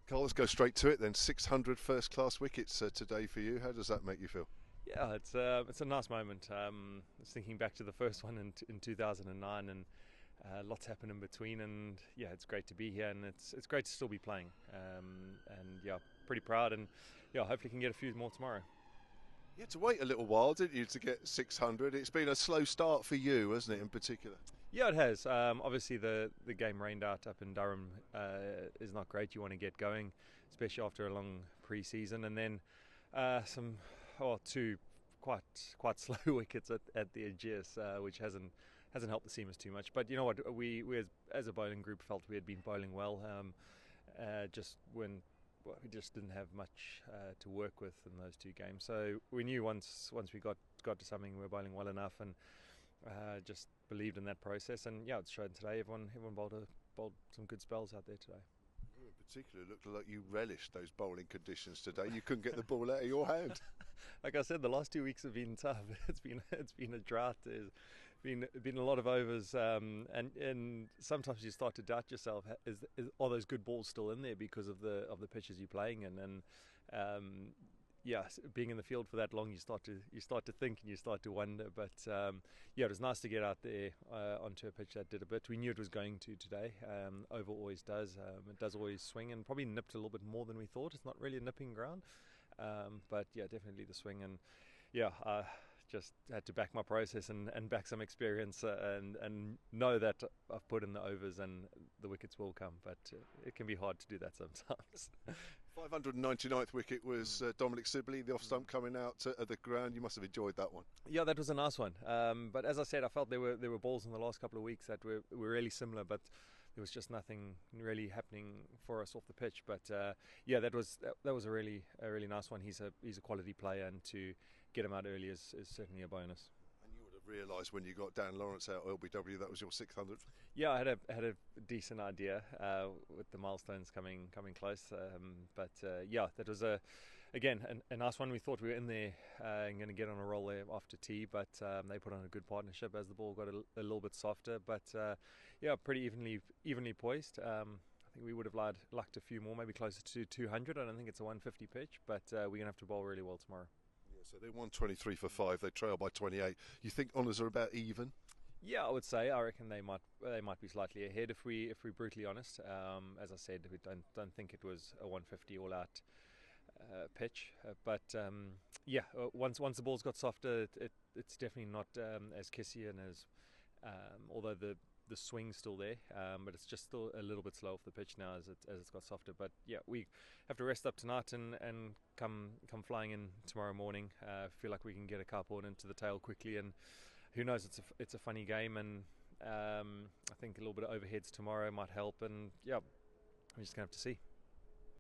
Carl, let's go straight to it then. 600 first-class wickets today for you. How does that make you feel? Yeah, it's a nice moment. I was thinking back to the first one in 2009, and lots happened in between. And yeah, it's great to be here, and it's great to still be playing. And yeah, pretty proud, and yeah, hopefully can get a few more tomorrow. You had to wait a little while, didn't you, to get 600? It's been a slow start for you, hasn't it, in particular? Yeah, it has. Obviously, the game rained out up in Durham is not great. You want to get going, especially after a long pre-season, and then two quite slow wickets at the edges, which hasn't helped the seamers too much. But you know what, we as a bowling group felt we had been bowling well. Just when we just didn't have much to work with in those two games. So we knew once we got to something, we were bowling well enough, and just believed in that process. And yeah, it's shown today. Everyone bowled some good spells out there today. In particular, it looked like you relished those bowling conditions today. You couldn't get the ball out of your hand. Like I said, the last 2 weeks have been tough. It's been a drought. There's been a lot of overs, and sometimes you start to doubt yourself. Are those good balls still in there because of the pitches you're playing in? And yeah, being in the field for that long, you start to think and you start to wonder. But yeah, it was nice to get out there onto a pitch that did a bit. We knew it was going to today. Over always does. It does always swing, and probably nipped a little bit more than we thought. It's not really a nipping ground, but yeah, definitely the swing. And yeah, just had to back my process and back some experience and know that I've put in the overs and the wickets will come. But it can be hard to do that sometimes. 599th wicket was Dominic Sibley, the off stump coming out of the ground. You must have enjoyed that one. Yeah, that was a nice one. But as I said, I felt there were balls in the last couple of weeks that were really similar, but there was just nothing really happening for us off the pitch. But yeah, that was a really nice one. He's a quality player, and to get him out early is certainly a bonus. And you would have realised when you got Dan Lawrence out LBW that was your 600th. Yeah, I had a decent idea with the milestones coming close. But yeah, that was a nice one. We thought we were in there and going to get on a roll there after tea, but they put on a good partnership as the ball got a little bit softer. But yeah, pretty evenly poised. I think we would have lucked a few more, maybe closer to 200. I don't think it's a 150 pitch, but we're going to have to bowl really well tomorrow. Yeah, so they won 23 for 5. They trail by 28. You think honours are about even? Yeah, I would say. I reckon they might be slightly ahead if we're brutally honest. As I said, we don't think it was a 150 all out pitch. But yeah, once the ball's got softer, it's definitely not as kissy and as although the swing's still there, but it's just still a little bit slow off the pitch now as it's got softer. But yeah, we have to rest up tonight and come flying in tomorrow morning. Feel like we can get a couple into the tail quickly, and who knows? It's a funny game, and I think a little bit of overheads tomorrow might help. And yeah, we're just gonna have to see.